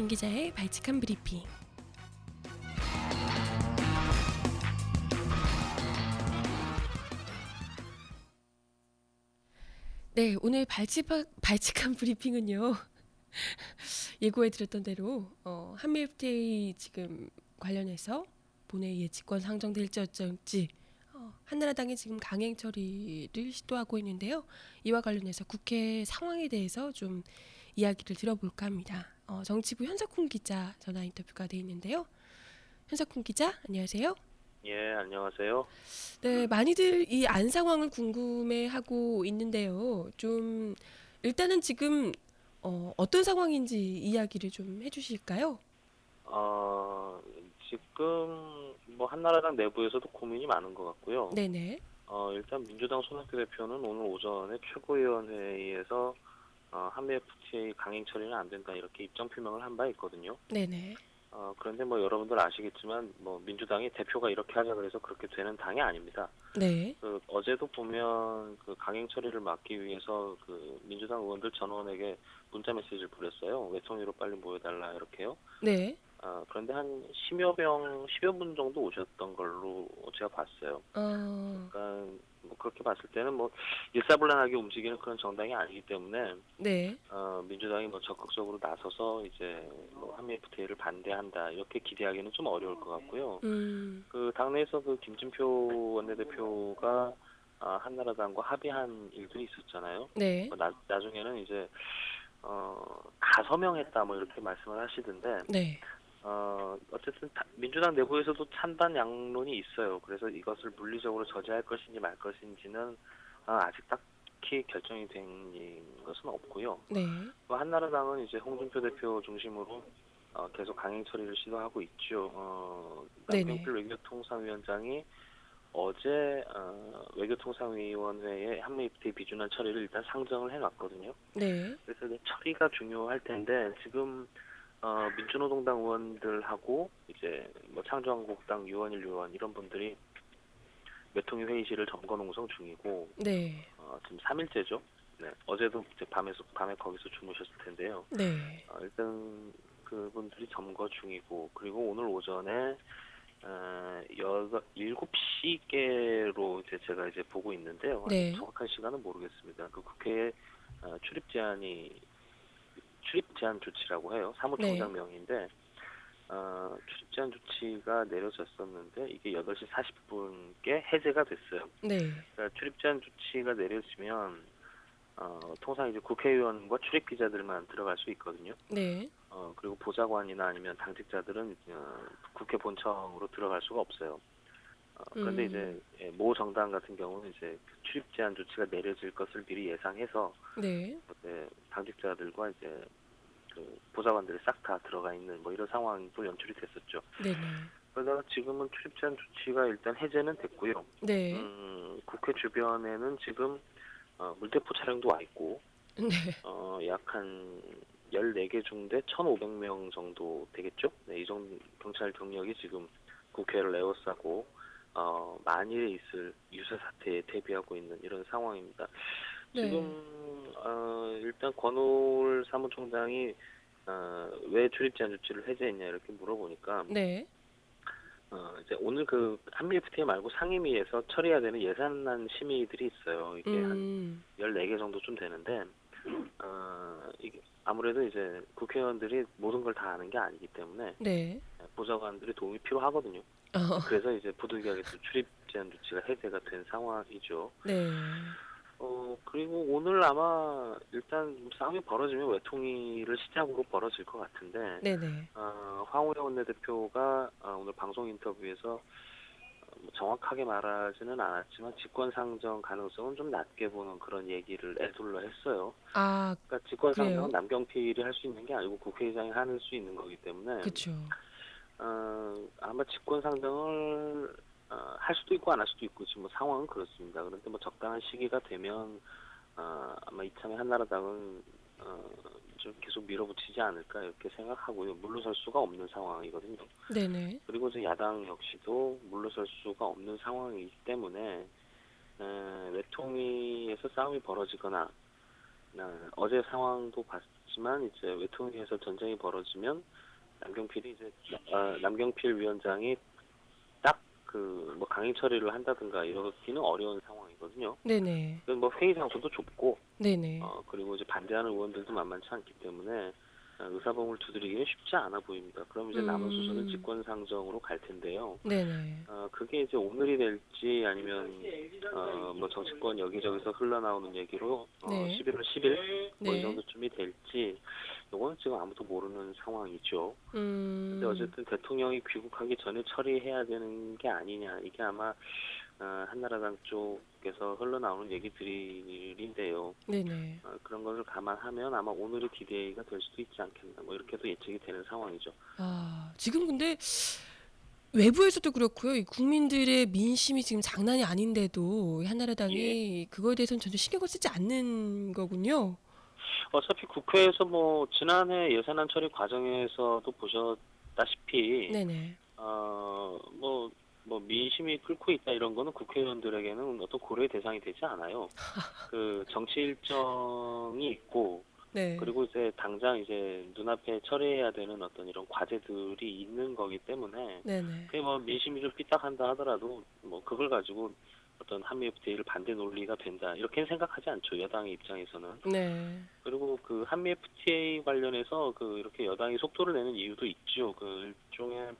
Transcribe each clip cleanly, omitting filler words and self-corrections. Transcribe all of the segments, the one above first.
현석훈 기자의 발칙한 브리핑. 네, 오늘 발칙한 브리핑은요. 예고해드렸던 대로 한미 FTA 지금 관련해서 본회의에 직권 상정될지 어쩔지 한나라당이 지금 강행 처리를 시도하고 있는데요. 이와 관련해서 국회 상황에 대해서 좀 이야기를 들어볼까 합니다. 정치부 현석훈 기자 전화 인터뷰가 돼 있는데요. 현석훈 기자, 안녕하세요. 예, 안녕하세요. 네, 많이들 이 안 상황을 궁금해하고 있는데요. 좀 일단은 지금 어떤 상황인지 이야기를 좀 해주실까요? 어, 지금 뭐 한나라당 내부에서도 고민이 많은 것 같고요. 네네. 일단 민주당 손학규 대표는 오늘 오전에 최고위원회의에서 한미 FTA 강행 처리는 안 된다 이렇게 입장 표명을 한 바 있거든요. 네네. 그런데 뭐 여러분들 아시겠지만 뭐 민주당이 대표가 이렇게 하자 그래서 그렇게 되는 당이 아닙니다. 네. 어제도 보면 그 강행 처리를 막기 위해서 그 민주당 의원들 전원에게 문자 메시지를 보냈어요. 외통위로 빨리 모여달라 이렇게요. 네. 그런데 한 10여 분 정도 오셨던 걸로 제가 봤어요. 어, 그러니까 뭐 그렇게 봤을 때는 뭐 일사불란하게 움직이는 그런 정당이 아니기 때문에 네. 민주당이 뭐 적극적으로 나서서 이제 뭐 한미 FTA를 반대한다 이렇게 기대하기는 좀 어려울 것 같고요. 음, 그 당내에서 그 김진표 원내대표가 한나라당과 합의한 일들이 있었잖아요. 네. 나중에는 이제 가서명했다 뭐 이렇게 말씀을 하시던데 네. 어쨌든 민주당 내부에서도 찬반 양론이 있어요. 그래서 이것을 물리적으로 저지할 것인지 말 것인지는 아직 딱히 결정이 된 것은 없고요. 네. 또 한나라당은 이제 홍준표 대표 중심으로 계속 강행 처리를 시도하고 있죠. 네네. 남경필 외교통상위원장이 어제 외교통상위원회에 한미 FTA 비준안 처리를 일단 상정을 해놨거든요. 네. 그래서 이제 처리가 중요할 텐데 지금 민주노동당 의원들하고 이제 뭐 창조한국당 유원일 의원 이런 분들이 외통위 회의실을 점거 농성 중이고 네. 지금 3일째죠. 네, 어제도 이제 밤에 거기서 주무셨을 텐데요. 네. 일단 그분들이 점거 중이고 그리고 오늘 오전에 7시께로 이제 제가 이제 보고 있는데요. 네. 정확한 시간은 모르겠습니다. 그 국회에 출입 제한 조치라고 해요. 네. 사무총장 명의인데 출입 제한 조치가 내려졌었는데 이게 8시 40분께 해제가 됐어요. 네. 그러니까 출입 제한 조치가 내려지면 통상 이제 국회의원과 출입 기자들만 들어갈 수 있거든요. 네. 그리고 보좌관이나 아니면 당직자들은 국회 본청으로 들어갈 수가 없어요. 그런데 이제 모 정당 같은 경우는 이제 출입 제한 조치가 내려질 것을 미리 예상해서 네. 당직자들과 이제 그 보좌관들이 싹 다 들어가 있는 뭐 이런 상황도 연출이 됐었죠. 네네. 그러다가 지금은 출입 제한 조치가 일단 해제는 됐고요. 네. 국회 주변에는 지금 물대포 차량도 와 있고 네. 약 한 14개 중대 1,500명 정도 되겠죠? 네, 이 정도 경찰 경력이 지금 국회를 에워싸고 만일에 있을 유세 사태에 대비하고 있는 이런 상황입니다. 네. 지금 일단 권오을 사무총장이 왜 출입 제한 조치를 해제했냐 이렇게 물어보니까 네. 이제 오늘 그 한미 FTA 말고 상임위에서 처리해야 되는 예산안 심의들이 있어요. 이게 한 음. 14개 정도쯤 되는데 이게 아무래도 이제 국회의원들이 모든 걸 다 아는 게 아니기 때문에 네. 보좌관들의 도움이 필요하거든요. 그래서 이제 부득이하게 또 출입 제한 조치가 해제가 된 상황이죠. 네. 그리고 오늘 아마 일단 싸움이 벌어지면 외통위를 시작으로 벌어질 것 같은데, 네네. 황우여 원내대표가 오늘 방송 인터뷰에서 뭐 정확하게 말하지는 않았지만 직권상정 가능성은 좀 낮게 보는 그런 얘기를 애둘러 했어요. 아, 그러니까 직권상정은 그래요? 남경필이 할 수 있는 게 아니고 국회의장이 할 수 있는 거기 때문에 그쵸. 아마 직권상정을 할 수도 있고 안 할 수도 있고 지금 뭐 상황은 그렇습니다. 그런데 뭐 적당한 시기가 되면 아마 이참에 한나라당은 좀 계속 밀어붙이지 않을까 이렇게 생각하고요. 물러설 수가 없는 상황이거든요. 네네. 그리고 이제 야당 역시도 물러설 수가 없는 상황이기 때문에 외통위에서 싸움이 벌어지거나 어제 상황도 있지만 이제 외통위에서 전쟁이 벌어지면 남경필 위원장이 딱 그 뭐 강행 처리를 한다든가 이러기는 어려운 상황이거든요. 네네. 뭐 회의 장소도 좁고 네네. 그리고 이제 반대하는 의원들도 만만치 않기 때문에 의사봉을 두드리기는 쉽지 않아 보입니다. 그럼 이제 남은 수순은 직권상정으로 갈 텐데요. 네네. 그게 이제 오늘이 될지 아니면 뭐 정치권 여기저기서 흘러나오는 얘기로 네. 11월 10일 뭐 이 네. 정도쯤이 될지 요거는 지금 아무도 모르는 상황이죠. 근데 음. 어쨌든 대통령이 귀국하기 전에 처리해야 되는 게 아니냐 이게 아마 한나라당 쪽에서 흘러나오는 얘기들인데요. 네네. 그런 것을 감안하면 아마 오늘이 디데이가 될 수도 있지 않겠나 뭐 이렇게도 예측이 되는 상황이죠. 지금 근데 외부에서도 그렇고요. 이 국민들의 민심이 지금 장난이 아닌데도 이 예. 한나라당이 그거에 대해서는 전혀 신경을 쓰지 않는 거군요. 어차피 국회에서 뭐 지난해 예산안 처리 과정에서도 보셨다시피 네네. 뭐 민심이 끓고 있다 이런 거는 국회의원들에게는 어떤 고려의 대상이 되지 않아요. 그 정치 일정이 있고 네. 그리고 이제 당장 이제 눈앞에 처리해야 되는 어떤 이런 과제들이 있는 거기 때문에 네네. 그게 뭐 민심이 좀 삐딱한다 하더라도 뭐 그걸 가지고 어떤 한미 FTA를 반대 논리가 된다 이렇게는 생각하지 않죠. 여당의 입장에서는. 네. 그리고 그 한미 FTA 관련해서 그 이렇게 여당이 속도를 내는 이유도 있죠. 그 일종의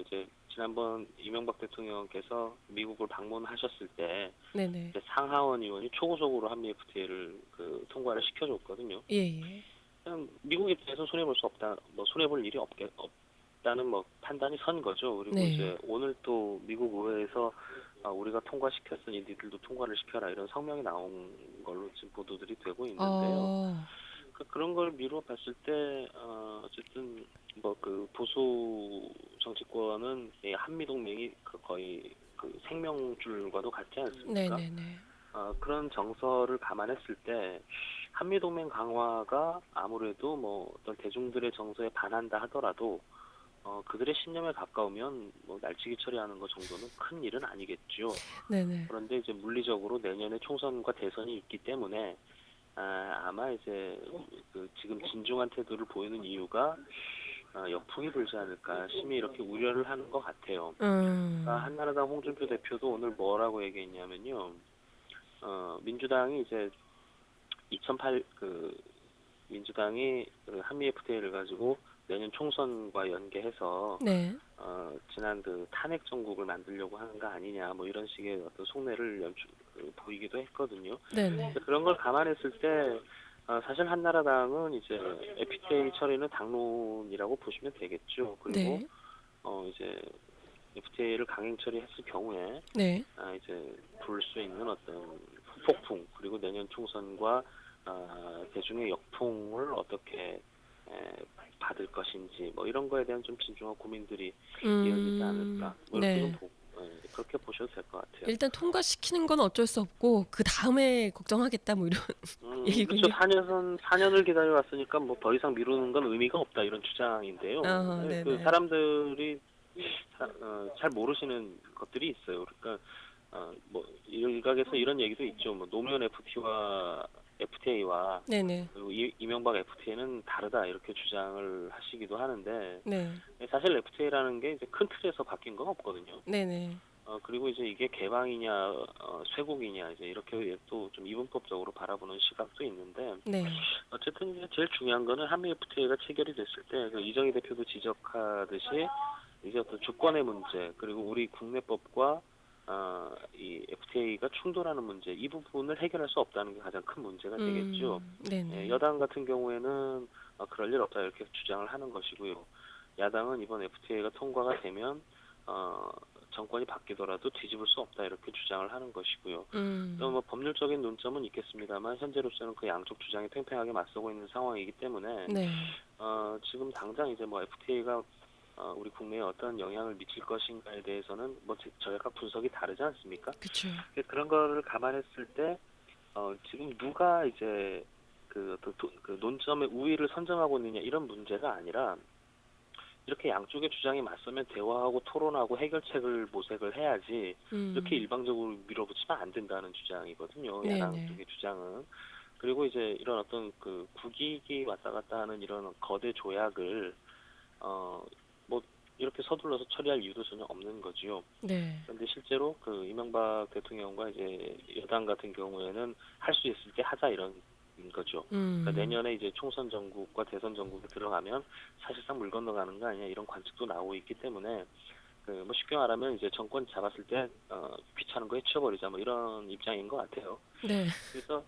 이제 지난번 이명박 대통령께서 미국을 방문하셨을 때 네네. 이제 상하원 의원이 초고속으로 한미 FTA를 그 통과를 시켜줬거든요. 예예. 그냥 미국 입장에서 손해 볼 수 없다, 뭐 손해 볼 일이 없다는 뭐 판단이 선 거죠. 그리고 네. 이제 오늘 또 미국 의회에서 우리가 통과시켰으니 니들도 통과를 시켜라 이런 성명이 나온 걸로 지금 보도들이 되고 있는데요. 그런 걸 미루어 봤을 때 어쨌든 뭐 그 보수 정치권은 이 한미 동맹이 거의 그 생명줄과도 같지 않습니까? 네네네. 그런 정서를 감안했을 때 한미 동맹 강화가 아무래도 뭐 어떤 대중들의 정서에 반한다 하더라도 그들의 신념에 가까우면 뭐 날치기 처리하는 것 정도는 큰 일은 아니겠죠. 네네. 그런데 이제 물리적으로 내년에 총선과 대선이 있기 때문에 아마 이제 그 지금 진중한 태도를 보이는 이유가 역풍이 불지 않을까 심히 이렇게 우려를 하는 것 같아요. 한나라당 홍준표 대표도 오늘 뭐라고 얘기했냐면요. 민주당이 이제 2008 그 민주당이 그 한미 FTA를 가지고 내년 총선과 연계해서 네. 지난 그 탄핵 정국을 만들려고 하는 거 아니냐 뭐 이런 식의 어떤 속내를 보이기도 했거든요. 네네. 그런 걸 감안했을 때 사실 한나라당은 이제 FTA 처리는 당론이라고 보시면 되겠죠. 그리고 네. 이제 FTA를 강행 처리했을 경우에 네. 이제 불 수 있는 어떤 후폭풍 그리고 내년 총선과 대중의 역풍을 어떻게 받을 것인지 뭐 이런 거에 대한 좀 진중한 고민들이 이어지지 않을까 뭐 이렇게 네. 좀 그렇게 보셔도 될 것 같아요. 일단 통과시키는 건 어쩔 수 없고 그 다음에 걱정하겠다 뭐 이런 그렇죠. 얘기군요. 4년을 기다려 왔으니까 뭐 더 이상 미루는 건 의미가 없다 이런 주장인데요. 그 네네. 사람들이 잘 모르시는 것들이 있어요. 그러니까 뭐 일각에서 이런 얘기도 있죠. 뭐 노무현 FTA와 네네. 그리고 이명박 FTA는 다르다 이렇게 주장을 하시기도 하는데 네. 사실 FTA라는 게 이제 큰 틀에서 바뀐 건 없거든요. 네네. 그리고 이제 이게 개방이냐 쇄국이냐 이제 이렇게 또 좀 이분법적으로 바라보는 시각도 있는데 네. 어쨌든 이제 제일 중요한 거는 한미 FTA가 체결이 됐을 때 그 이정희 대표도 지적하듯이 이제 어떤 주권의 문제 그리고 우리 국내법과 이 FTA가 충돌하는 문제 이 부분을 해결할 수 없다는 게 가장 큰 문제가 되겠죠. 네네. 여당 같은 경우에는 그럴 일 없다 이렇게 주장을 하는 것이고요. 야당은 이번 FTA가 통과가 되면 정권이 바뀌더라도 뒤집을 수 없다 이렇게 주장을 하는 것이고요. 또 뭐 법률적인 논점은 있겠습니다만 현재로서는 그 양쪽 주장이 팽팽하게 맞서고 있는 상황이기 때문에 네. 지금 당장 이제 뭐 FTA가 우리 국내에 어떤 영향을 미칠 것인가에 대해서는 뭐 저희가 분석이 다르지 않습니까? 그렇죠. 그런 거를 감안했을 때 지금 누가 이제 그 논점의 우위를 선점하고 있느냐 이런 문제가 아니라 이렇게 양쪽의 주장이 맞서면 대화하고 토론하고 해결책을 모색을 해야지 이렇게 일방적으로 밀어붙이면 안 된다는 주장이거든요. 야당 네네. 쪽의 주장은. 그리고 이제 이런 어떤 그 국익이 왔다 갔다 하는 이런 거대 조약을 뭐 이렇게 서둘러서 처리할 이유도 전혀 없는 거지요. 네. 그런데 실제로 그 이명박 대통령과 이제 여당 같은 경우에는 할 수 있을 때 하자 이런 거죠. 그러니까 음. 내년에 이제 총선 전국과 대선 전국에 들어가면 사실상 물 건너가는 거 아니냐 이런 관측도 나오고 있기 때문에 그 뭐 쉽게 말하면 이제 정권 잡았을 때 귀찮은 거 해치워버리자 뭐 이런 입장인 것 같아요. 네. 그래서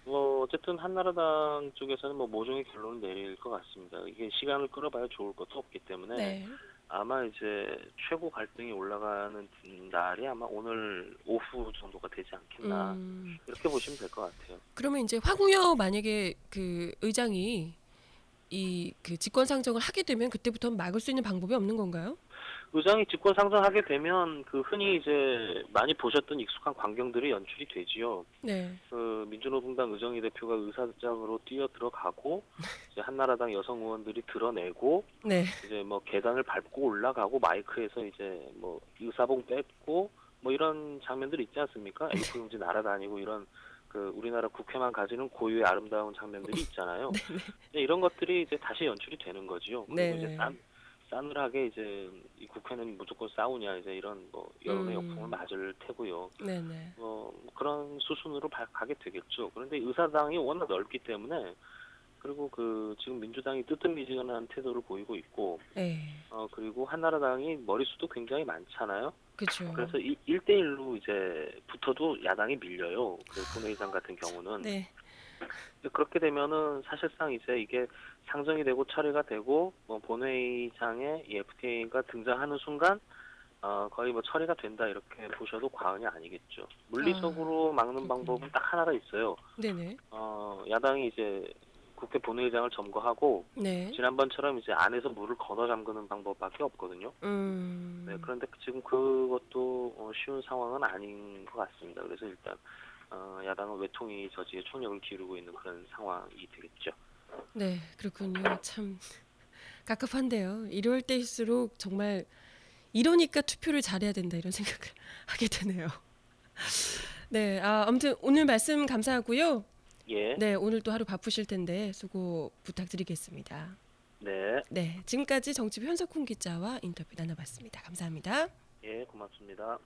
뭐 어쨌든 한나라당 쪽에서는 뭐 모종의 결론을 내릴 것 같습니다. 이게 시간을 끌어봐야 좋을 것도 없기 때문에 네. 아마 이제 최고 갈등이 올라가는 날이 아마 오늘 오후 정도가 되지 않겠나 음. 이렇게 보시면 될 것 같아요. 그러면 이제 황우여 만약에 그 의장이 이 그 직권 상정을 하게 되면 그때부터는 막을 수 있는 방법이 없는 건가요? 의장이 직권 상정하게 되면 그 흔히 이제 많이 보셨던 익숙한 광경들이 연출이 되지요. 네. 그 민주노동당 의정희 대표가 의사장으로 뛰어 들어가고 이제 한나라당 여성 의원들이 드러내고 네. 이제 뭐 계단을 밟고 올라가고 마이크에서 이제 뭐 의사봉 뺏고 뭐 이런 장면들 있지 않습니까? A4 용지 날아다니고 이런 그 우리나라 국회만 가지는 고유의 아름다운 장면들이 있잖아요. 이제 이런 것들이 이제 다시 연출이 되는 거지요. 그리고 이제 네. 싸늘하게 이제 이 국회는 무조건 싸우냐 이제 이런 뭐 여론의 역풍을 맞을 테고요. 네네. 그런 수순으로 가게 되겠죠. 그런데 의사당이 워낙 넓기 때문에 그리고 그 지금 민주당이 뜨뜻미지근한 태도를 보이고 있고 네. 그리고 한나라당이 머릿수도 굉장히 많잖아요. 그렇죠. 그래서 1대1로 이제 붙어도 야당이 밀려요. 그 본회의장 같은 경우는. 네. 그렇게 되면은 사실상 이제 이게 상정이 되고 처리가 되고 뭐 본회의장에 이 FTA가 등장하는 순간 거의 뭐 처리가 된다 이렇게 보셔도 과언이 아니겠죠. 아, 물리적으로 막는 그렇군요. 방법은 딱 하나가 있어요. 네네. 야당이 이제 국회 본회의장을 점거하고 네. 지난번처럼 이제 안에서 물을 걷어 잠그는 방법밖에 없거든요. 네, 음. 그런데 지금 그것도 쉬운 상황은 아닌 것 같습니다. 그래서 일단 야당은 외통위 저지에 총력을 기울이고 있는 그런 상황이 되겠죠. 네, 그렇군요. 참 갑갑한데요. 이럴 때일수록 정말 이러니까 투표를 잘해야 된다 이런 생각을 하게 되네요. 네, 아무튼 오늘 말씀 감사하고요. 예, 네, 오늘 또 하루 바쁘실 텐데 수고 부탁드리겠습니다. 네, 네, 지금까지 정치부 현석훈 기자와 인터뷰 나눠봤습니다. 감사합니다. 예, 고맙습니다.